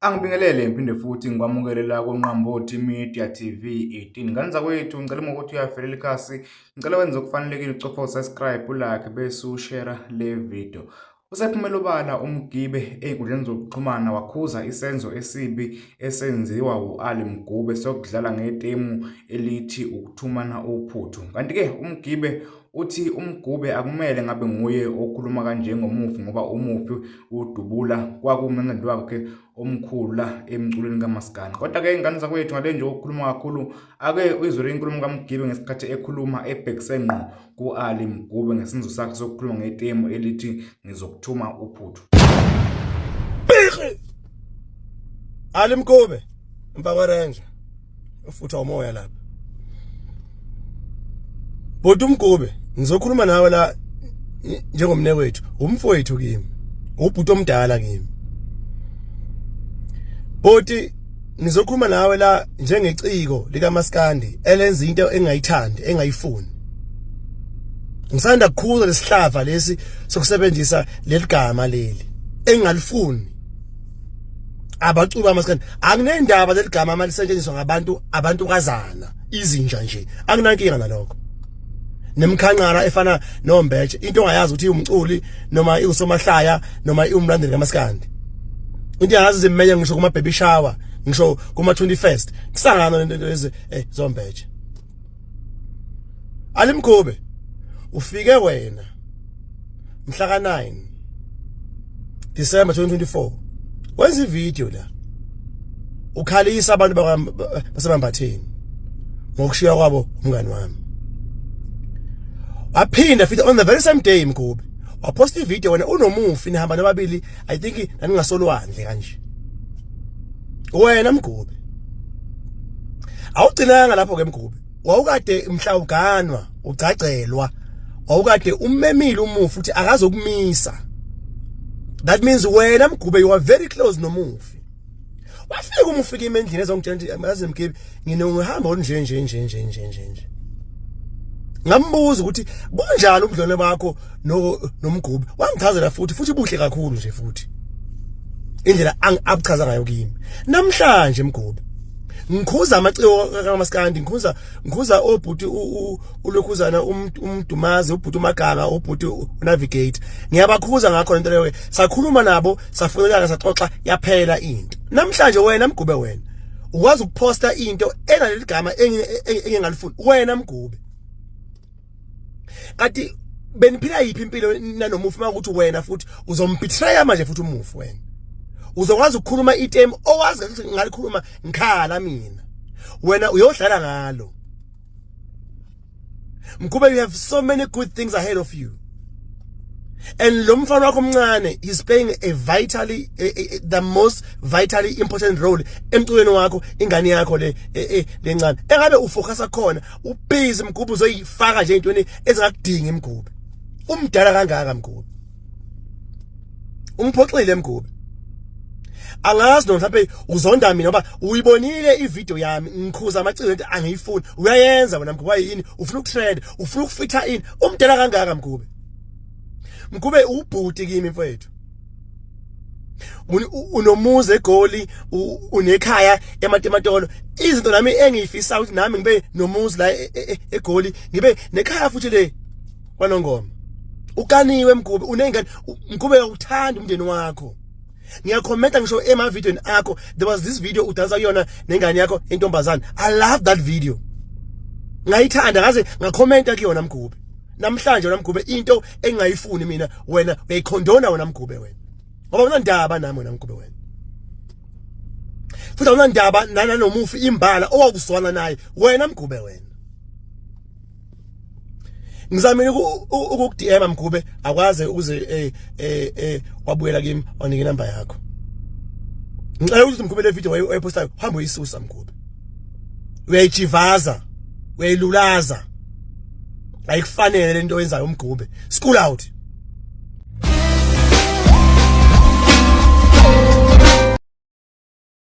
Angibingelele ngiphinde futhi ngikwamukelela koNqambothi Media TV 18. Ngani zakwethu ngicela ukuthi uyavelela ikhasi, ngicela wenze okufanelekile ucofa usubscribe, ulike bese ushare le video. Usephumela obala uMgibe ey'nkundleni zokuxhumana wakhuza isenzo esibi esenziwa u-Ali Mgube sokudlala ngetemu elithi ukuthumana uphuthu. Kanti-ke uMgibe uthi uMgube akumele ngabe nguye okhuluma kanje ngomufi ngoba umufi udubula kwakumncane wakhe omkhulu la emculweni kaMaskandi. Kodwa-ke ingane zakwethu ngale nje okukhuluma kakhulu, ake uyizwe inkulumo kaMgibe ngesikhathi ekhuluma ebhekise ngqo ku-Ali Mgube ngesenzo sakhe sokukhuluma ngetemu elithi ngizokuthuma uphuthu. Ali Mgube mpaka ranger ufutha umoya lapha. Bodi uMgube ngizokhuluma nawe la njengomne wethu, umfowethu kimi, ubhuti omdala kimi. Bodi ngizokhuluma nawe la njengeciko likaMaskandi elenza into engayithandi, engayifuni. Ngisanda kukhula lesihlava lesi sokusebenzisa leligama leli engalifuni. Abacuba amaskandi akunendaba leligama amalisetshenziswa ngabantu kazana izinja nje, akunankinga nalokho. Nemkhanqara efana noMbetshe into ongayazi ukuthi umculi noma iusomahlaya noma iumlandeli kaMaskandi. Into yazi zimenye ngisho kuma baby shower, ngisho kuma 21st kusangana lento lezi zoMbetshe. Ali Mgube ufike wena mhla ka9 December 2024 wenza ivideo la ukhalisa abantu basebambatheni ngokushiya kwabo umngani wami. Waphinda futhi on the very same day Mgube waposta ivideo wena unomufi nihamba nababili, I think naningasolwandle kanje. Wena Mgube awugcinanga lapho ke Mgube, wawukade mhlawuganwa ucacelwa, wawukade ummemile umufi futhi akazokumisa. That means wena Mgube you are very close nomufi. Wafika umufika emendlini ezongitshela yazi Mgebe nginongihamba nje. Ngambuza ukuthi bunjani ubudlone bakho noMgube. Wangichazela futhi buhle kakhulu nje futhi. Indlela abuchaza ngayo kimi. Namhlanje Mgube ngikhuza amaciko kaMaskandi, ngikhuza obhuti ulokhuzana umdumazi, ubhuti uMaganga, ubhuti unavigate. Ngiyabakhuza ngakho lento leyo. Sakhuluma nabo, safunelana, saxoxa, yaphela into. Namhlanje wena Mgube wena ukwazi ukuposta into enaleli gama engingalifuni. Wena Mgube kanti beniphila yiphi impilo nanomufi makuthi wena futhi uzombetray manje futhi umufi wena. Uzokwazi ukukhuluma itemu owazi ukuthi ngalikhuluma ngikhala mina. Wena uyodlala ngalo. Mgube, you have so many good things ahead of you. And lo mfana wakho omncane is playing a the most vitally important role emculweni wakho, ingane yakho lencane. Engabe ufocusa khona, ubhizi Mgube uzoyifaka nje intweni ezingakudingi Mgube. Umdala kangaka Mgube. Umphoxile Mgube. Angazi noma mhlawumbe uzonda mina ngoba uyibonile ivideo yami ngikhuza amaciko into angiyifuni. Uyayenza wena Mgube yini? Ufuna ukutrend, ufuna ukufitha in. Umdala kangaka Mgube. Mgube ubhuti kimi mfowethu. Unomuzi eGoli, unekhaya eMatematolo. Izinto nami engiyifisa ukuthi nami ngibe nomuzi la eGoli, ngibe nekhaya futhi le kwaNongoma. Ukaniwe Mgube, unengane Mgube uyakuthanda umndeni wakho. Ngiyakhomenta ngisho emavidweni akho. There was this video udansa kuyona nengane yakho intombazana. I love that video. Ngayithanda ngaze ngakhomenta kuyona Mgube. Namhlanje wena Mgube into engayifuni mina wena uyayikhondona wena Mgube wena. Ngoba unandaba nami wena Mgube wena. Futhi unandaba nanomufi imbala owakuswana naye wena Mgube wena. Ngizamile ukukudm Mgube akwaze ukuze wabuyela kimi wanike inamba yakho. Ngicela ukuthi Mgube le video wayipostayo hamba uyisusa Mgube. Uyayijivaza, uyayilulaza. Ayikufanele lento oyenzayo Mgube. School out.